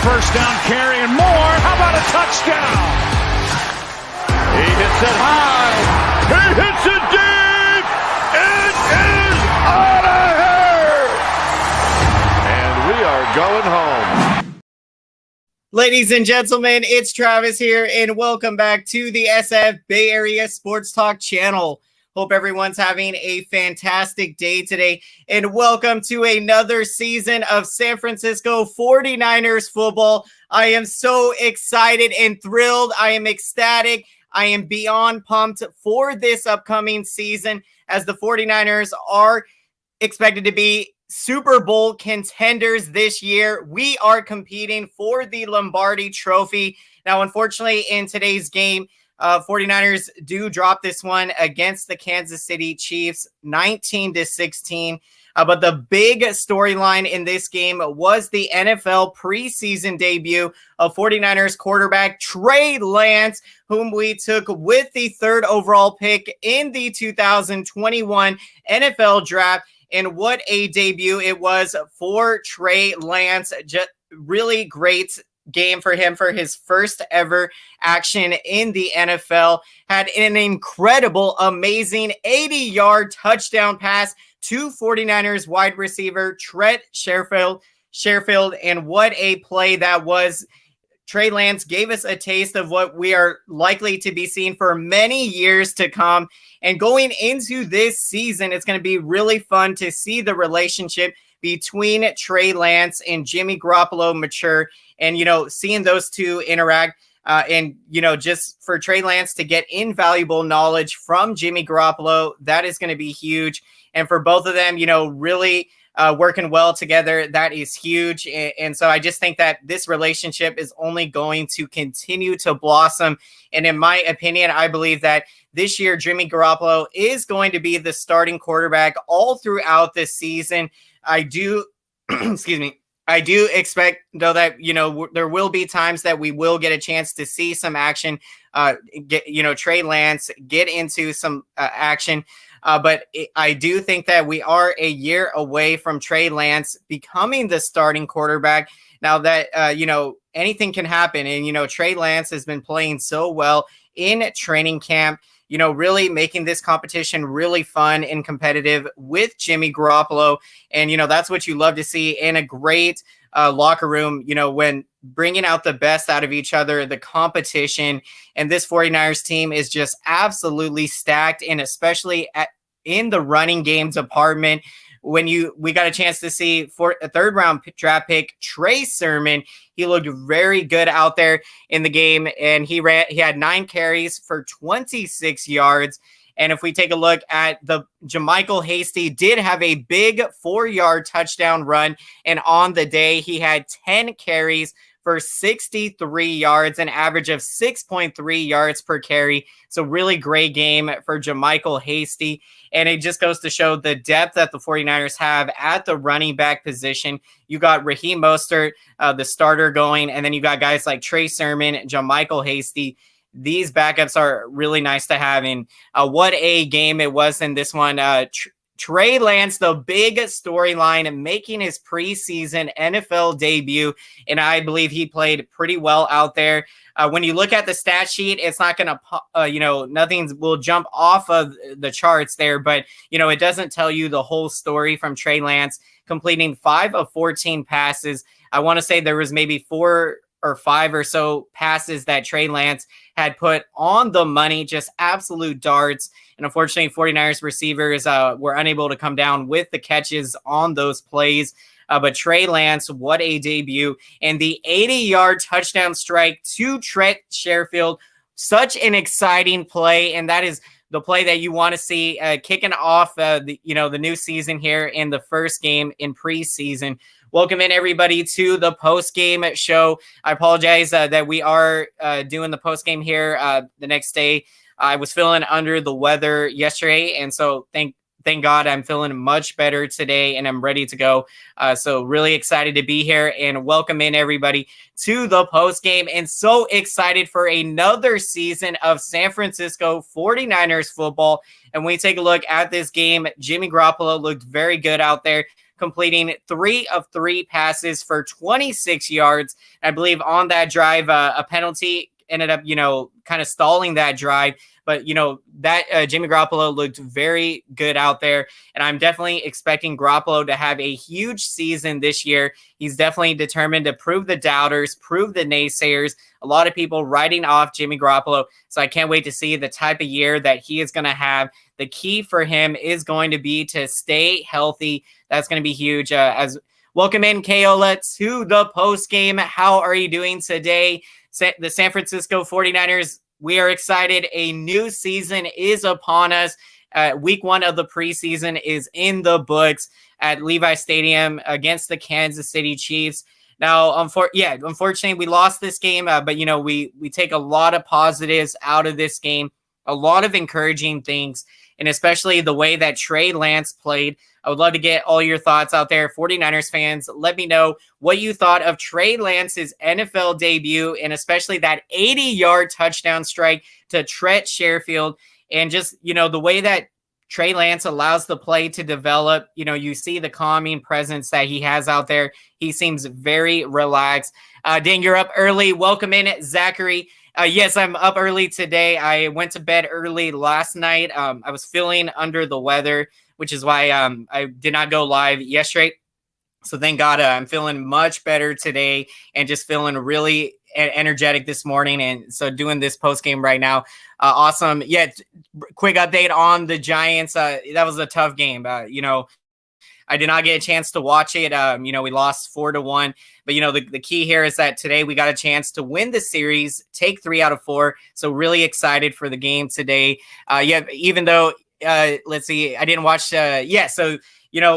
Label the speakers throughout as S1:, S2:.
S1: first down carry and more. How about a touchdown? He hits it high. He hits it deep. It is out of here. And we are going home.
S2: Ladies and gentlemen, it's Travis here, and welcome back to the SF Bay Area SportsTalk channel. Hope everyone's having a fantastic day today, and welcome to another season of San Francisco 49ers football. I am so excited and thrilled. I am ecstatic. I am beyond pumped for this upcoming season, as the 49ers are expected to be Super Bowl contenders this year. We are competing for the Lombardi Trophy. Now, unfortunately, in today's game, 49ers do drop this one against the Kansas City Chiefs, 19-16. But the big storyline in this game was the NFL preseason debut of 49ers quarterback Trey Lance, whom we took with the third overall pick in the 2021 NFL draft. And what a debut it was for Trey Lance. Just really great game for him for his first ever action in the NFL. Had an incredible, amazing 80-yard touchdown pass to 49ers wide receiver Trent Sherfield. And what a play that was. Trey Lance gave us a taste of what we are likely to be seeing for many years to come. And going into this season, it's going to be really fun to see the relationship between Trey Lance and Jimmy Garoppolo mature, and, seeing those two interact. And, just for Trey Lance to get invaluable knowledge from Jimmy Garoppolo, that is going to be huge. And for both of them, really working well together, that is huge. And so I just think that this relationship is only going to continue to blossom. And in my opinion, I believe that this year, Jimmy Garoppolo is going to be the starting quarterback all throughout this season. I do, I do expect, though, that, there will be times that we will get a chance to see some action, Trey Lance get into some action. But I do think that we are a year away from Trey Lance becoming the starting quarterback. Now that, anything can happen. And, Trey Lance has been playing so well in training camp, really making this competition really fun and competitive with Jimmy Garoppolo. And, that's what you love to see in a great locker room, when bringing out the best out of each other, the competition. And this 49ers team is just absolutely stacked, and especially in the running game department. When we got a chance to see for a third round draft pick, Trey Sermon, he looked very good out there in the game, and he had 9 carries for 26 yards. And if we take a look at the JaMycal Hasty did have a big 4-yard touchdown run. And on the day, he had 10 carries for 63 yards, an average of 6.3 yards per carry. So really great game for JaMycal Hasty. And it just goes to show the depth that the 49ers have at the running back position. You got Raheem Mostert, the starter, going, and then you got guys like Trey Sermon, JaMycal Hasty. These backups are really nice to have. And what a game it was in this one. Trey Lance, the big storyline, making his preseason NFL debut, and I believe he played pretty well out there. When you look at the stat sheet, it's not going to, nothing will jump off of the charts there, but, it doesn't tell you the whole story from Trey Lance, completing 5 of 14 passes. I want to say there was maybe 4 or 5 or so passes that Trey Lance had put on the money, just absolute darts. And unfortunately, 49ers receivers were unable to come down with the catches on those plays. But Trey Lance, what a debut. And the 80-yard touchdown strike to Trent Sherfield, such an exciting play. And that is the play that you want to see kicking off the new season here in the first game in preseason. Welcome in, everybody, to the post-game show. I apologize that we are doing the post-game here the next day. I was feeling under the weather yesterday, and so thank God I'm feeling much better today, and I'm ready to go. So really excited to be here, and welcome in, everybody, to the post-game, and so excited for another season of San Francisco 49ers football. And when we take a look at this game, Jimmy Garoppolo looked very good out there, completing 3 of 3 passes for 26 yards. I believe on that drive, a penalty ended up, kind of stalling that drive. But, that Jimmy Garoppolo looked very good out there. And I'm definitely expecting Garoppolo to have a huge season this year. He's definitely determined to prove the doubters, prove the naysayers. A lot of people writing off Jimmy Garoppolo. So I can't wait to see the type of year that he is going to have. The key for him is going to be to stay healthy. That's going to be huge. Welcome in, Keola, to the post game. How are you doing today? The San Francisco 49ers, we are excited. A new season is upon us. Week 1 of the preseason is in the books at Levi Stadium against the Kansas City Chiefs. Now, unfortunately, we lost this game, but, we take a lot of positives out of this game, a lot of encouraging things, and especially the way that Trey Lance played. I would love to get all your thoughts out there. 49ers fans, let me know what you thought of Trey Lance's NFL debut, and especially that 80-yard touchdown strike to Trent Sherfield. And just, the way that Trey Lance allows the play to develop, you see the calming presence that he has out there. He seems very relaxed. Dan, you're up early. Welcome in, Zachary. Yes, I'm up early today. I went to bed early last night. I was feeling under the weather, which is why I did not go live yesterday. So thank God I'm feeling much better today and just feeling really energetic this morning. And so doing this post game right now. Awesome. Yeah. Quick update on the Giants. That was a tough game. I did not get a chance to watch it. We lost 4-1. But, the key here is that today we got a chance to win the series, take 3 out of 4. So really excited for the game today. Even though, let's see, I didn't watch. So,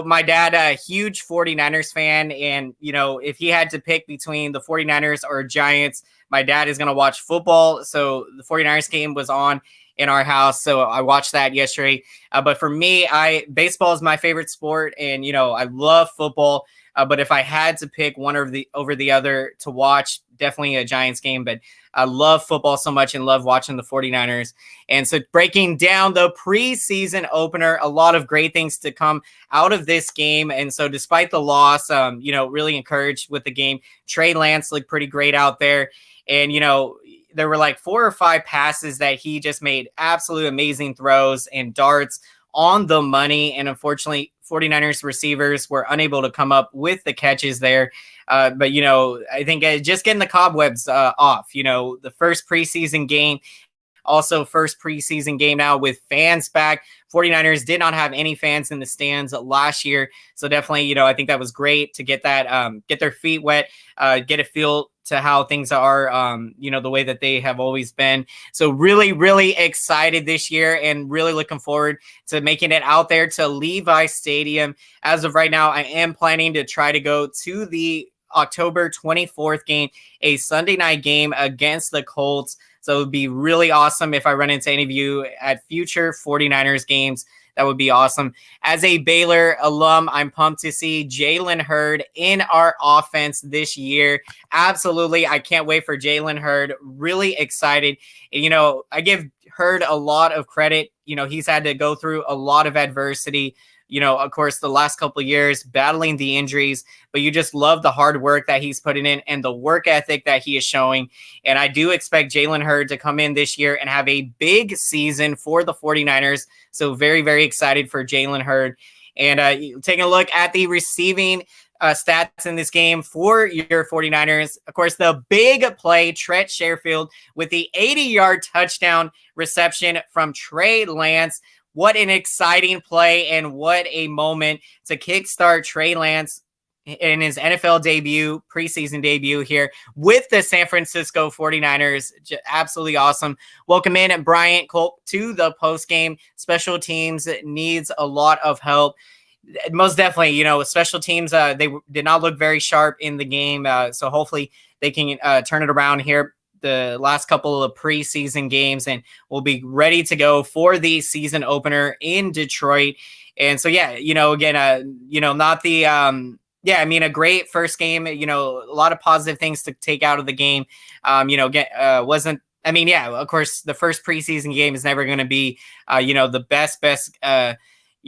S2: my dad, a huge 49ers fan. And, if he had to pick between the 49ers or Giants, my dad is going to watch football. So the 49ers game was on in our house. So I watched that yesterday. But for me, baseball is my favorite sport. And, I love football. But if I had to pick one over the other to watch, definitely a Giants game. But I love football so much and love watching the 49ers. And so breaking down the preseason opener, a lot of great things to come out of this game. And so despite the loss, really encouraged with the game. Trey Lance looked pretty great out there. And, there were like 4 or 5 passes that he just made absolute amazing throws and darts on the money. And unfortunately, 49ers receivers were unable to come up with the catches there. But, I think just getting the cobwebs off, the first preseason game, also first preseason game now with fans back. 49ers did not have any fans in the stands last year. So definitely, I think that was great to get that, get their feet wet, get a feel to how things are, the way that they have always been. So really, really excited this year and really looking forward to making it out there to Levi Stadium. As of right now, I am planning to try to go to the October 24th game, a Sunday night game against the Colts. So it would be really awesome if I run into any of you at future 49ers games. That would be awesome. As a Baylor alum, I'm pumped to see Jalen Hurd in our offense this year. Absolutely. I can't wait for Jalen Hurd. Really excited. I give Hurd a lot of credit. He's had to go through a lot of adversity. Of course, the last couple of years battling the injuries, but you just love the hard work that he's putting in and the work ethic that he is showing. And I do expect Jalen Hurd to come in this year and have a big season for the 49ers. So very, very excited for Jalen Hurd. And taking a look at the receiving stats in this game for your 49ers. Of course, the big play, Trent Sherfield with the 80-yard touchdown reception from Trey Lance. What an exciting play and what a moment to kickstart Trey Lance in his NFL debut, preseason debut here with the San Francisco 49ers. Absolutely awesome. Welcome in Bryant Culp to the postgame. Special teams needs a lot of help. Most definitely, special teams, they did not look very sharp in the game. So hopefully they can turn it around here the last couple of preseason games, and we'll be ready to go for the season opener in Detroit. And so, again, not the, a great first game, a lot of positive things to take out of the game. Of course, the first preseason game is never going to be, the best,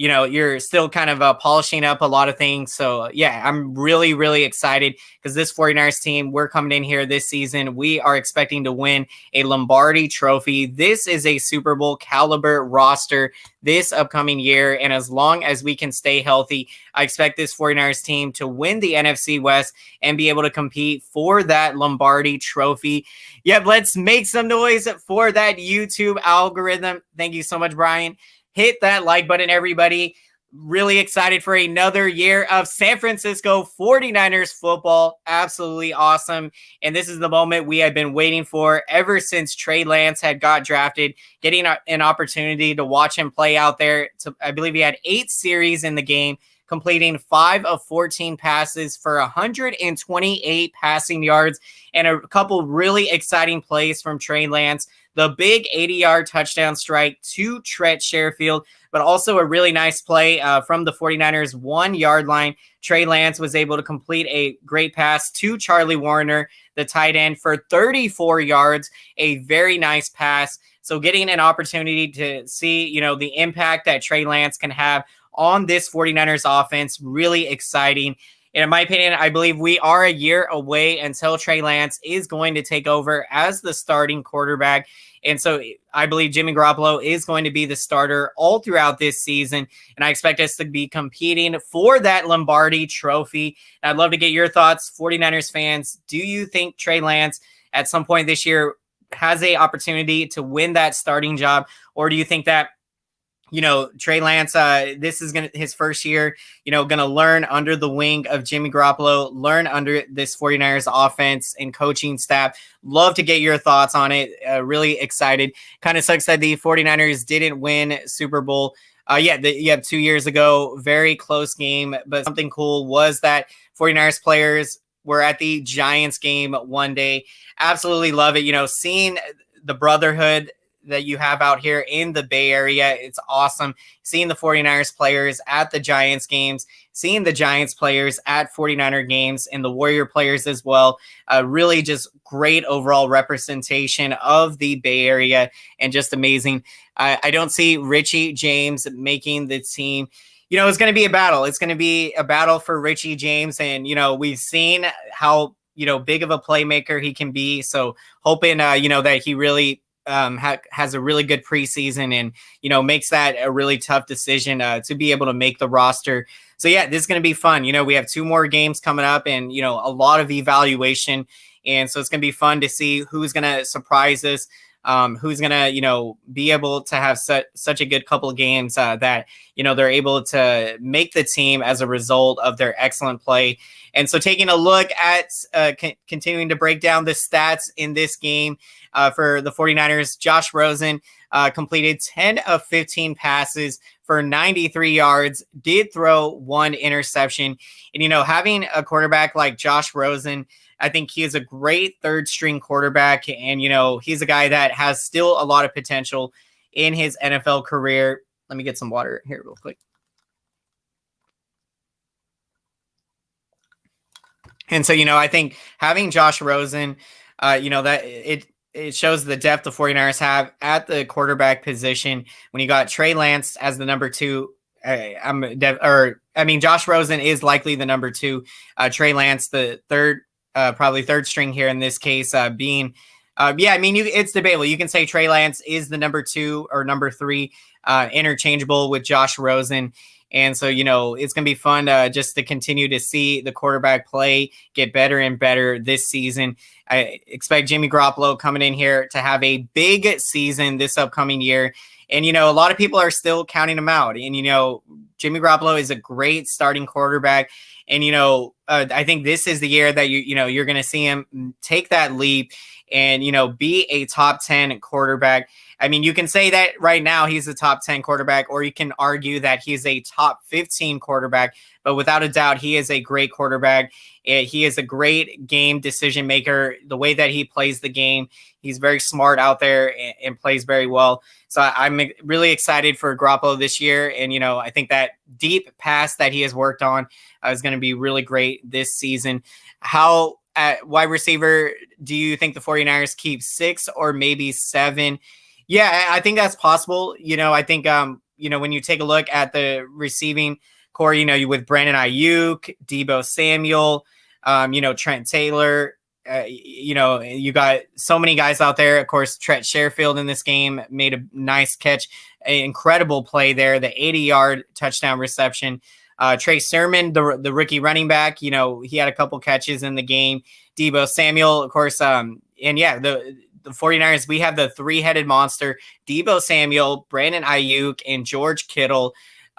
S2: you're still kind of polishing up a lot of things. So yeah, I'm really, really excited because this 49ers team, we're coming in here this season. We are expecting to win a Lombardi trophy. This is a Super Bowl caliber roster this upcoming year. And as long as we can stay healthy, I expect this 49ers team to win the NFC West and be able to compete for that Lombardi trophy. Yep, let's make some noise for that YouTube algorithm. Thank you so much, Brian. Hit that like button, everybody. Really excited for another year of San Francisco 49ers football. Absolutely awesome. And this is the moment we have been waiting for ever since Trey Lance had got drafted, getting an opportunity to watch him play out there. I believe he had 8 series in the game, completing 5 of 14 passes for 128 passing yards and a couple really exciting plays from Trey Lance. The big 80-yard touchdown strike to Trent Sherfield, but also a really nice play from the 49ers 1-yard line. Trey Lance was able to complete a great pass to Charlie Warner, the tight end, for 34 yards, a very nice pass. So getting an opportunity to see, the impact that Trey Lance can have on this 49ers offense, really exciting. And in my opinion, I believe we are a year away until Trey Lance is going to take over as the starting quarterback. And so I believe Jimmy Garoppolo is going to be the starter all throughout this season. And I expect us to be competing for that Lombardi trophy. And I'd love to get your thoughts, 49ers fans. Do you think Trey Lance at some point this year has a opportunity to win that starting job? Or do you think that Trey Lance, this is his first year, going to learn under the wing of Jimmy Garoppolo, learn under this 49ers offense and coaching staff? Love to get your thoughts on it. Really excited. Kind of sucks that the 49ers didn't win Super Bowl. 2 years ago, very close game, but something cool was that 49ers players were at the Giants game one day. Absolutely love it. Seeing the brotherhood that you have out here in the Bay Area. It's awesome seeing the 49ers players at the Giants games, seeing the Giants players at 49er games, and the Warrior players as well. Really just great overall representation of the Bay Area and just amazing. I don't see Richie James making the team. It's going to be a battle. It's going to be a battle for Richie James. And, we've seen how, big of a playmaker he can be. So hoping, that he really has a really good preseason and, makes that a really tough decision to be able to make the roster. So yeah, this is going to be fun. We have 2 more games coming up and, a lot of evaluation. And so it's going to be fun to see who's going to surprise us, who's going to, be able to have such a good couple of games that, they're able to make the team as a result of their excellent play. And so taking a look at continuing to break down the stats in this game for the 49ers, Josh Rosen completed 10 of 15 passes for 93 yards, did throw 1 interception. And, having a quarterback like Josh Rosen, I think he is a great third string quarterback. And, he's a guy that has still a lot of potential in his NFL career. Let me get some water here real quick. And so, I think having Josh Rosen, that it shows the depth the 49ers have at the quarterback position. When you got Trey Lance as the number 2, Josh Rosen is likely the number 2. Trey Lance, the third, probably third string here in this case, being, it's debatable. You can say Trey Lance is the number 2 or number 3, interchangeable with Josh Rosen. And so, it's going to be fun just to continue to see the quarterback play get better and better this season. I expect Jimmy Garoppolo coming in here to have a big season this upcoming year. And, a lot of people are still counting him out. And, Jimmy Garoppolo is a great starting quarterback. And, I think this is the year that, you're going to see him take that leap and, be a top 10 quarterback. You can say that right now he's a top 10 quarterback, or you can argue that he's a top 15 quarterback, but without a doubt, he is a great quarterback. He is a great game decision maker. The way that he plays the game, he's very smart out there and plays very well. So I'm really excited for Garoppolo this year. And, I think that deep pass that he has worked on is going to be really great this season. How at wide receiver do you think the 49ers keep 6 or maybe 7? Yeah, I think that's possible. I think when you take a look at the receiving core, with Brandon Ayuk, Deebo Samuel, Trent Taylor, you got so many guys out there. Of course, Trent Sherfield in this game made a nice catch, an incredible play there, the 80-yard touchdown reception. Trey Sermon, the rookie running back, he had a couple catches in the game. Deebo Samuel, of course, the 49ers, we have the three-headed monster, Deebo Samuel, Brandon Ayuk, and George Kittle.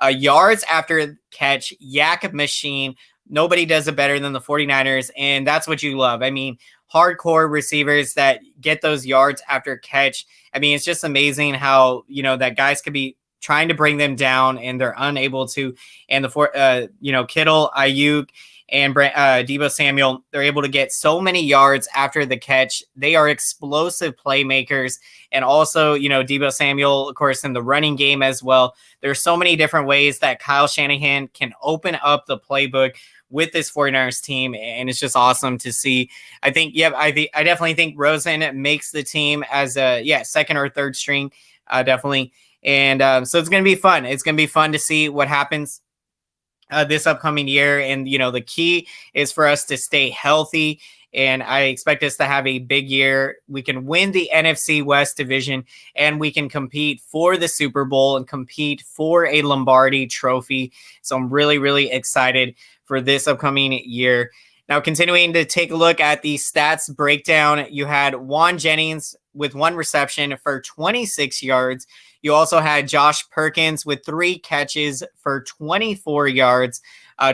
S2: Yards after catch, yak machine. Nobody does it better than the 49ers, and that's what you love. I mean, hardcore receivers that get those yards after catch. I mean, it's just amazing how, that guys could be trying to bring them down, and they're unable to. And Kittle, Ayuk, and Deebo Samuel, they're able to get so many yards after the catch. They are explosive playmakers. And also, Deebo Samuel, of course, in the running game as well. There's so many different ways that Kyle Shanahan can open up the playbook with this 49ers team, and it's just awesome to see. I definitely think Rosen makes the team as a second or third string, definitely. And so it's going to be fun. It's going to be fun to see what happens this upcoming year. And, the key is for us to stay healthy. And I expect us to have a big year. We can win the NFC West division, and we can compete for the Super Bowl and compete for a Lombardi trophy. So I'm really, really excited for this upcoming year. Now, continuing to take a look at the stats breakdown, you had Juan Jennings with 1 reception for 26 yards. You also had Josh Perkins with 3 catches for 24 yards.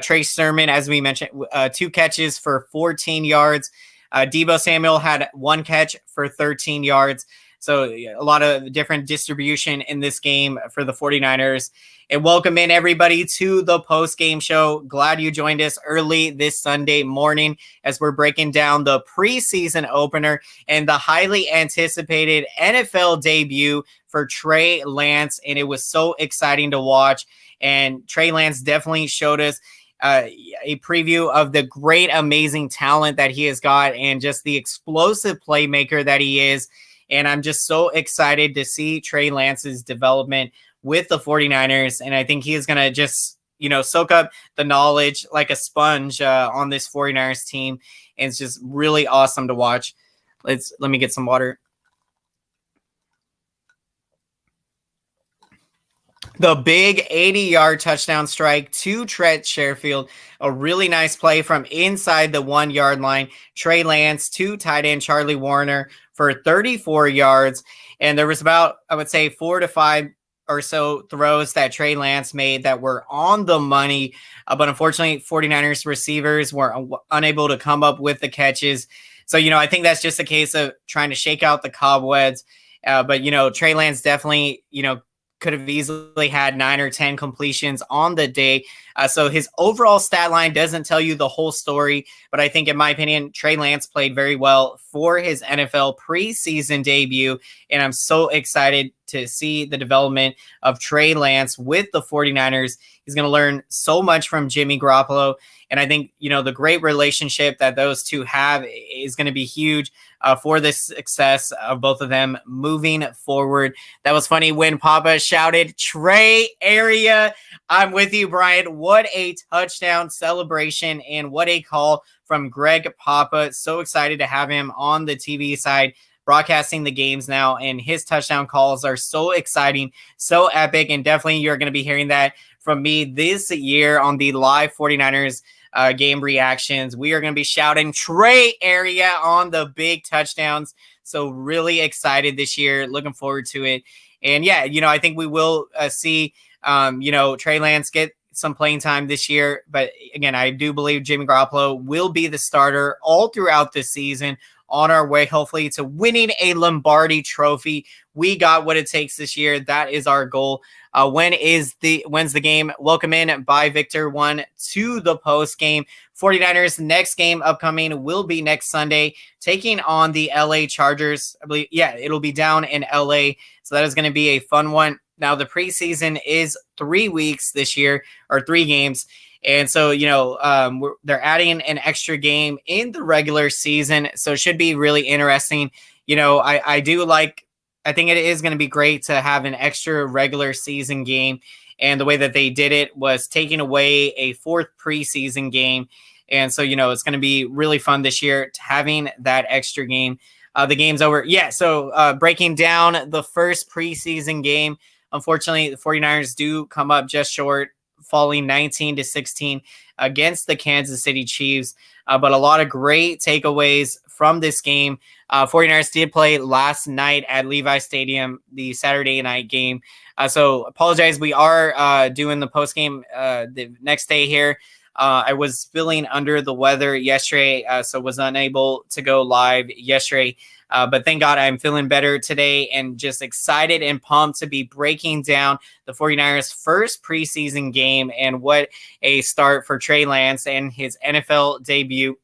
S2: Trey Sermon, as we mentioned, 2 catches for 14 yards. Deebo Samuel had 1 catch for 13 yards. So a lot of different distribution in this game for the 49ers. And welcome in, everybody, to the post-game show. Glad you joined us early this Sunday morning as we're breaking down the preseason opener and the highly anticipated NFL debut for Trey Lance. And it was so exciting to watch. And Trey Lance definitely showed us a preview of the great, amazing talent that he has got and just the explosive playmaker that he is. And I'm just so excited to see Trey Lance's development with the 49ers. And I think he is going to just, soak up the knowledge like a sponge on this 49ers team. And it's just really awesome to watch. Let me get some water. The big 80-yard touchdown strike to Trent Sherfield. A really nice play from inside the 1-yard line. Trey Lance to tight end Charlie Warner for 34 yards. And there was about, I would say, 4 to 5 or so throws that Trey Lance made that were on the money. But unfortunately, 49ers receivers were unable to come up with the catches. So, I think that's just a case of trying to shake out the cobwebs. But Trey Lance definitely, could have easily had 9 or 10 completions on the day. So his overall stat line doesn't tell you the whole story, but I think, in my opinion, Trey Lance played very well for his NFL preseason debut, and I'm so excited to see the development of Trey Lance with the 49ers. He's going to learn so much from Jimmy Garoppolo, and I think, the great relationship that those two have is going to be huge for the success of both of them moving forward. That was funny when Papa shouted, "Trey area." I'm with you, Brian. What a touchdown celebration, and what a call from Greg Papa. So excited to have him on the TV side broadcasting the games now, and his touchdown calls are so exciting, so epic, and definitely you're going to be hearing that from me this year on the live 49ers game reactions. We are going to be shouting Trey area on the big touchdowns. So really excited this year. Looking forward to it. And I think we will see, Trey Lance get some playing time this year. But again, I do believe Jimmy Garoppolo will be the starter all throughout the season, on our way, hopefully, to winning a Lombardi trophy. We got what it takes this year. That is our goal. When's the game? Welcome in by Victor 1 to the post game. 49ers next game upcoming will be next Sunday, taking on the LA Chargers. I believe, it'll be down in LA. So that is going to be a fun one. Now, the preseason is 3 weeks this year, or 3 games. And so, they're adding an extra game in the regular season. So it should be really interesting. I do like I think it is going to be great to have an extra regular season game. And the way that they did it was taking away a fourth preseason game. And so, it's going to be really fun this year having that extra game. The game's over. Yeah, so breaking down the first preseason game, unfortunately, the 49ers do come up just short, falling 19-16 against the Kansas City Chiefs. But a lot of great takeaways from this game. 49ers did play last night at Levi Stadium, the Saturday night game. So apologize. We are doing the postgame the next day here. I was feeling under the weather yesterday, so was unable to go live yesterday. But thank God I'm feeling better today and just excited and pumped to be breaking down the 49ers' first preseason game, and what a start for Trey Lance and his NFL debut.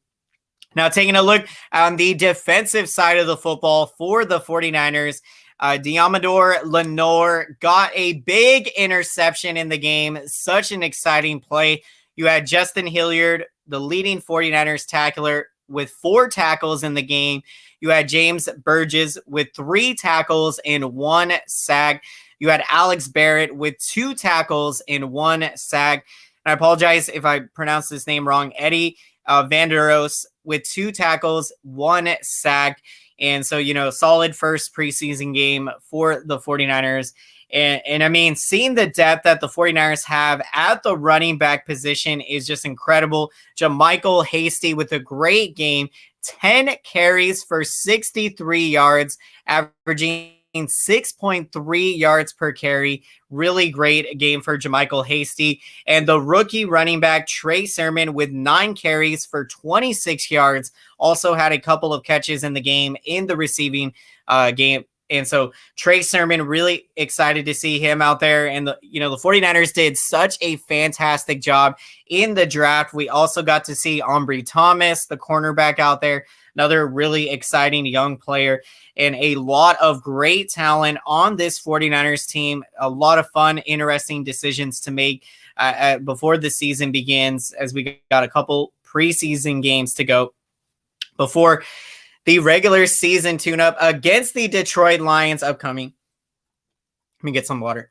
S2: Now, taking a look on the defensive side of the football for the 49ers, Deommodore Lenoir got a big interception in the game. Such an exciting play. You had Justin Hilliard, the leading 49ers tackler, with 4 tackles in the game. You had James Burgess with 3 tackles and 1 sack. You had Alex Barrett with 2 tackles and 1 sack. And I apologize if I pronounced this name wrong. Eddie Vanderos with 2 tackles, 1 sack. And so, solid first preseason game for the 49ers. And I mean, seeing the depth that the 49ers have at the running back position is just incredible. JaMycal Hasty with a great game, 10 carries for 63 yards, averaging 6.3 yards per carry. Really great game for JaMycal Hasty. And the rookie running back, Trey Sermon, with 9 carries for 26 yards, also had a couple of catches in the game in the receiving game. And so Trey Sermon, really excited to see him out there. And the 49ers did such a fantastic job in the draft. We also got to see Ambry Thomas, the cornerback, out there, another really exciting young player, and a lot of great talent on this 49ers team. A lot of fun, interesting decisions to make before the season begins, as we got a couple preseason games to go before the regular season tune-up against the Detroit Lions upcoming. Let me get some water.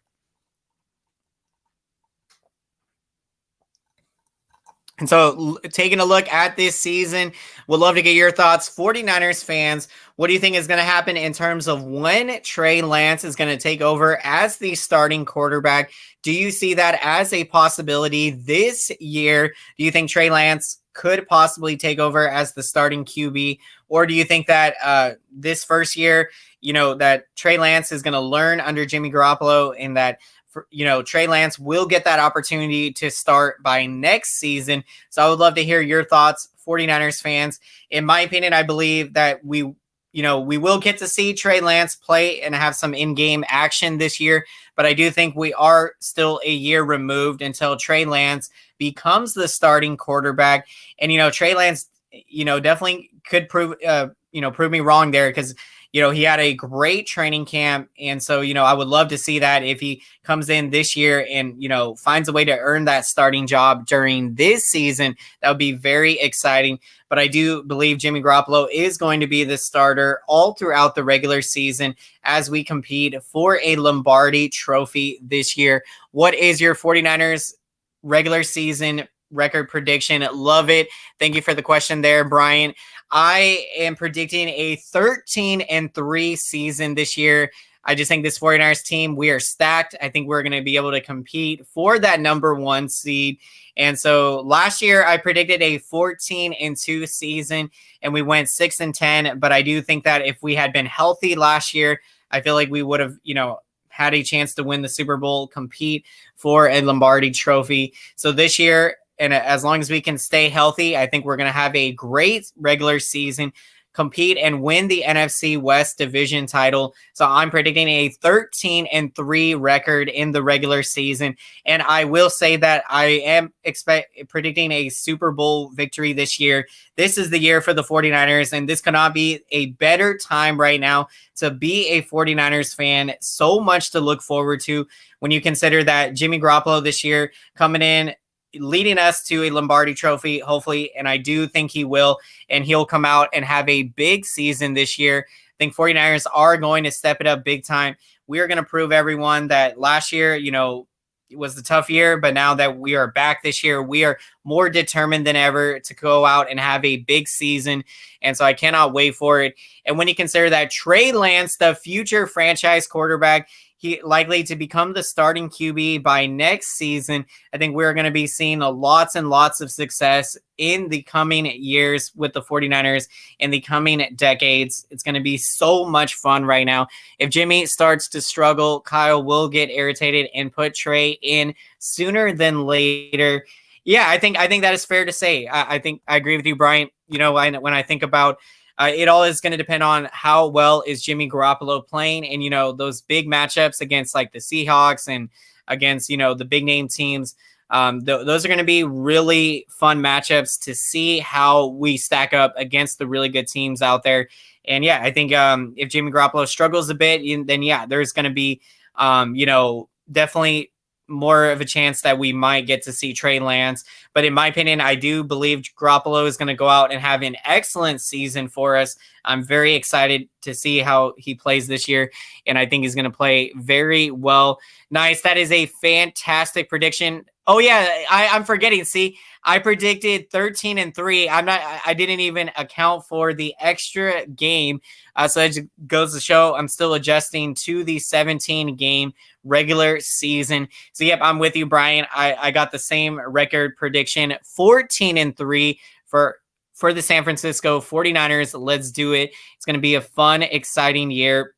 S2: And so taking a look at this season, would love to get your thoughts. 49ers fans, what do you think is going to happen in terms of when Trey Lance is going to take over as the starting quarterback? Do you see that as a possibility this year? Do you think Trey Lance could possibly take over as the starting QB? Or do you think that this first year, that Trey Lance is going to learn under Jimmy Garoppolo, and that Trey Lance will get that opportunity to start by next season? So I would love to hear your thoughts, 49ers fans. In my opinion, I believe that we will get to see Trey Lance play and have some in-game action this year, but I do think we are still a year removed until Trey Lance becomes the starting quarterback. And, Trey Lance, definitely could prove me wrong there, because he had a great training camp. And so, I would love to see that if he comes in this year and, finds a way to earn that starting job during this season. That would be very exciting. But I do believe Jimmy Garoppolo is going to be the starter all throughout the regular season as we compete for a Lombardi trophy this year. What is your 49ers regular season record prediction? Love it. Thank you for the question there, Brian. I am predicting a 13-3 season this year. I just think this 49ers team, we are stacked. I think we're going to be able to compete for that number 1 seed. And so last year I predicted a 14-2 season, and we went 6-10. But I do think that if we had been healthy last year, I feel like we would have, had a chance to win the Super Bowl, compete for a Lombardi trophy. So this year, and as long as we can stay healthy, I think we're going to have a great regular season, compete and win the NFC West division title. So I'm predicting a 13-3 record in the regular season. And I will say that I am predicting a Super Bowl victory this year. This is the year for the 49ers, and this could not be a better time right now to be a 49ers fan. So much to look forward to when you consider that Jimmy Garoppolo this year coming in, leading us to a Lombardi trophy, hopefully, and I do think he will, and he'll come out and have a big season this year. think 49ers are going to step it up big time. We are going to prove everyone that last year, it was the tough year, but now that we are back this year, we are more determined than ever to go out and have a big season. And so I cannot wait for it. And when you consider that Trey Lance, the future franchise quarterback, he likely to become the starting QB by next season, I think we're going to be seeing lots and lots of success in the coming years with the 49ers in the coming decades. It's going to be so much fun right now. If Jimmy starts to struggle, Kyle will get irritated and put Trey in sooner than later. Yeah, I think that is fair to say. I think I agree with you, Brian. When I think about it all is going to depend on how well is Jimmy Garoppolo playing, and those big matchups against like the Seahawks and against the big name teams. Those are going to be really fun matchups to see how we stack up against the really good teams out there. And yeah, I think if Jimmy Garoppolo struggles a bit, then yeah, there's going to be definitely more of a chance that we might get to see Trey Lance. But in my opinion, I do believe Garoppolo is going to go out and have an excellent season for us. I'm very excited to see how he plays this year, and I think he's going to play very well. Nice. That is a fantastic prediction. Oh yeah, I'm forgetting. See, I predicted 13-3. I didn't even account for the extra game. So it goes to show I'm still adjusting to the 17-game regular season. So yep, I'm with you, Brian. I got the same record prediction, 14-3 for the San Francisco 49ers. Let's do it. It's going to be a fun, exciting year.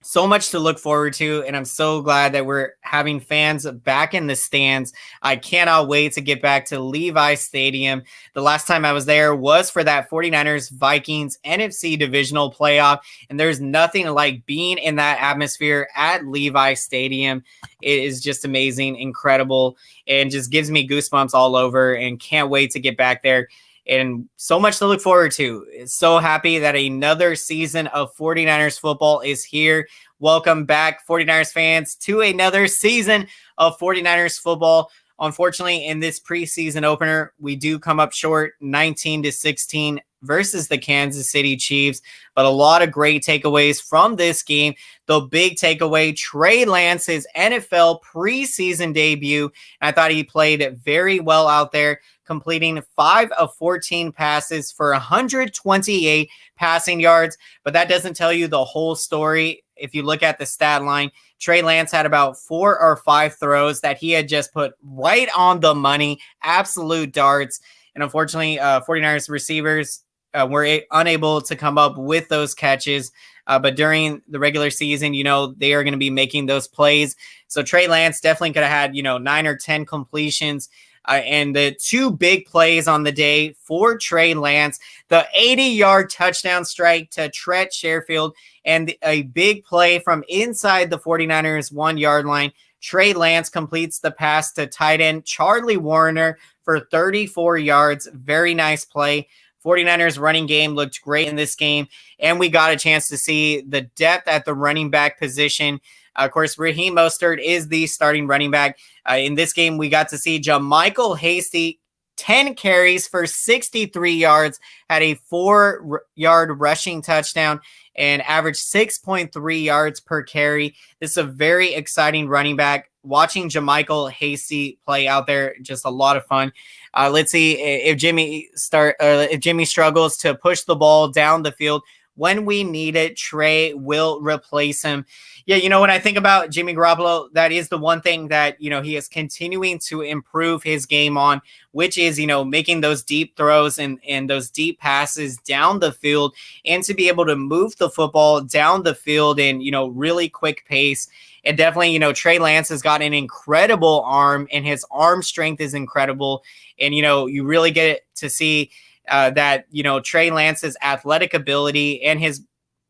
S2: So much to look forward to, and I'm so glad that we're having fans back in the stands. I cannot wait to get back to Levi Stadium. The last time I was there was for that 49ers Vikings NFC divisional playoff, and there's nothing like being in that atmosphere at Levi Stadium. It is just amazing, incredible, and just gives me goosebumps all over, and can't wait to get back there. And so much to look forward to. So happy that another season of 49ers football is here. Welcome back, 49ers fans, to another season of 49ers football. Unfortunately, in this preseason opener, we do come up short, 19-16 versus the Kansas City Chiefs. But a lot of great takeaways from this game. The big takeaway, Trey Lance's NFL preseason debut. I thought he played very well out there, completing 5 of 14 passes for 128 passing yards. But that doesn't tell you the whole story. If you look at the stat line, Trey Lance had about 4 or 5 throws that he had just put right on the money, absolute darts. And unfortunately, 49ers receivers were unable to come up with those catches. But during the regular season, they are going to be making those plays. So Trey Lance definitely could have had, 9 or 10 completions. And the 2 big plays on the day for Trey Lance, the 80-yard touchdown strike to Tret Sherfield, and a big play from inside the 49ers 1-yard line. Trey Lance completes the pass to tight end Charlie Warner for 34 yards. Very nice play. 49ers running game looked great in this game, and we got a chance to see the depth at the running back position. Of course, Raheem Mostert is the starting running back. In this game, we got to see JaMycal Hasty, 10 carries for 63 yards, had a 4-yard rushing touchdown, and averaged 6.3 yards per carry. This is a very exciting running back. Watching JaMycal Hasty play out there, just a lot of fun. Let's see if Jimmy struggles to push the ball down the field. When we need it, Trey will replace him. Yeah, when I think about Jimmy Garoppolo, that is the one thing that, he is continuing to improve his game on, which is, making those deep throws and those deep passes down the field, and to be able to move the football down the field in, really quick pace. And definitely, Trey Lance has got an incredible arm, and his arm strength is incredible. And, you really get to see that, Trey Lance's athletic ability and his,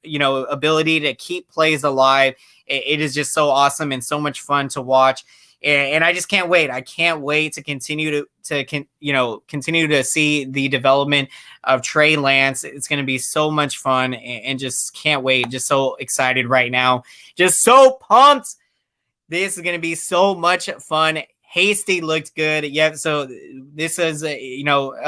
S2: ability to keep plays alive. It is just so awesome and so much fun to watch. And I just can't wait. I can't wait to continue to see the development of Trey Lance. It's going to be so much fun, and just can't wait. Just so excited right now. Just so pumped. This is going to be so much fun. Hasty looked good. Yeah, so this is a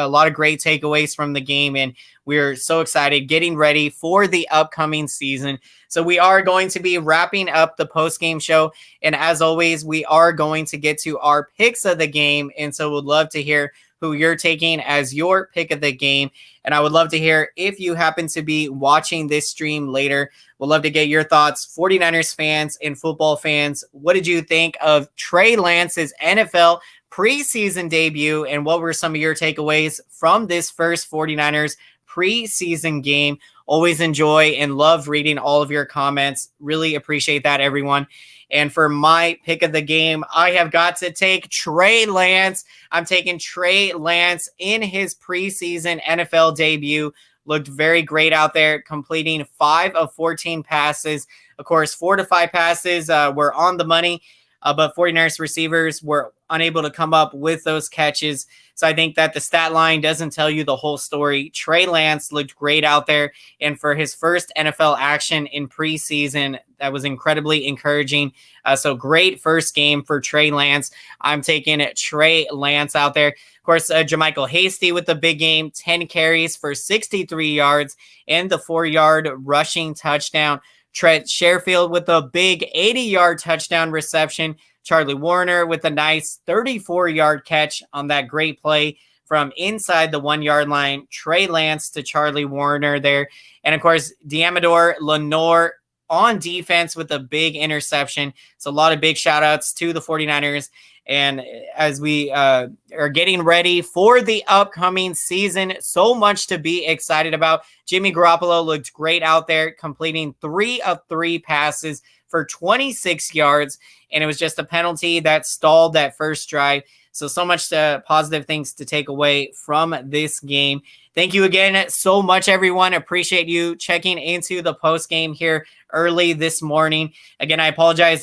S2: lot of great takeaways from the game, and we're so excited getting ready for the upcoming season. So we are going to be wrapping up the post-game show, and as always, we are going to get to our picks of the game, and so we'd love to hear who you're taking as your pick of the game. And I would love to hear if you happen to be watching this stream later. We'd love to get your thoughts, 49ers fans and football fans. What did you think of Trey Lance's NFL preseason debut, and what were some of your takeaways from this first 49ers preseason game? Always enjoy and love reading all of your comments. Really appreciate that, everyone. And for my pick of the game, I have got to take Trey Lance. I'm taking Trey Lance in his preseason NFL debut. Looked very great out there, completing 5 of 14 passes. Of course, 4 to 5 passes were on the money, but 49ers receivers were unable to come up with those catches. So I think that the stat line doesn't tell you the whole story. Trey Lance looked great out there, and for his first NFL action in preseason, that was incredibly encouraging. So great first game for Trey Lance. I'm taking Trey Lance out there. Of course, Jermichael Hasty with the big game, 10 carries for 63 yards and the 4-yard rushing touchdown. Trent Sherfield with a big 80-yard touchdown reception. Charlie Warner with a nice 34-yard catch on that great play from inside the 1-yard line. Trey Lance to Charlie Warner there. And, of course, Diamador Lenore on defense with a big interception. So a lot of big shout-outs to the 49ers. And as we are getting ready for the upcoming season, so much to be excited about. Jimmy Garoppolo looked great out there, completing 3 of 3 passes for 26 yards. And it was just a penalty that stalled that first drive. So much positive things to take away from this game. Thank you again so much, everyone. Appreciate you checking into the post game here early this morning. Again, I apologize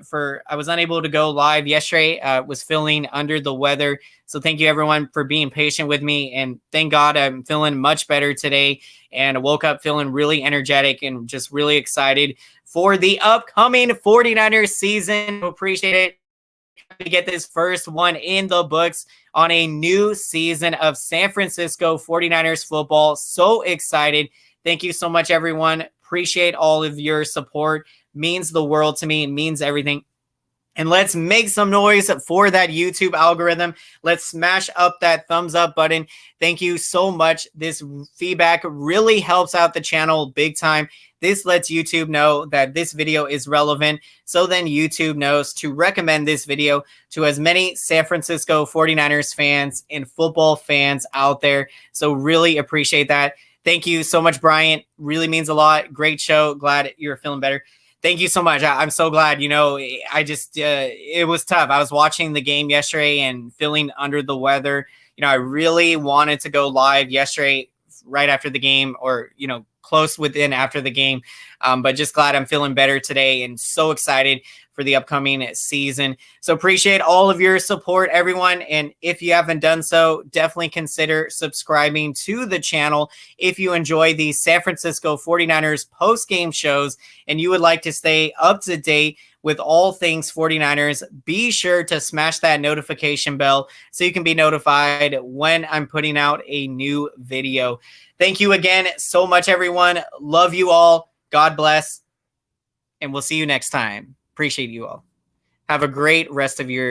S2: for I was unable to go live yesterday. Was feeling under the weather. So thank you, everyone, for being patient with me. And thank God I'm feeling much better today, and I woke up feeling really energetic and just really excited for the upcoming 49ers season. Appreciate it. To get this first one in the books on a new season of San Francisco 49ers football. So excited. Thank you so much, everyone. Appreciate all of your support. Means the world to me. It means everything. And let's make some noise for that YouTube algorithm. Let's smash up that thumbs up button. Thank you so much. This feedback really helps out the channel big time. This lets YouTube know that this video is relevant. So then YouTube knows to recommend this video to as many San Francisco 49ers fans and football fans out there. So really appreciate that. Thank you so much, Bryant. Really means a lot. Great show. Glad you're feeling better. Thank you so much. I'm so glad. It was tough. I was watching the game yesterday and feeling under the weather. I really wanted to go live yesterday right after the game, or, close within after the game. But just glad I'm feeling better today and so excited for the upcoming season. So appreciate all of your support, everyone. And if you haven't done so, definitely consider subscribing to the channel. If you enjoy the San Francisco 49ers post-game shows and you would like to stay up to date with all things 49ers, be sure to smash that notification bell so you can be notified when I'm putting out a new video. Thank you again so much, everyone. Love you all. God bless. And we'll see you next time. Appreciate you all. Have a great rest of your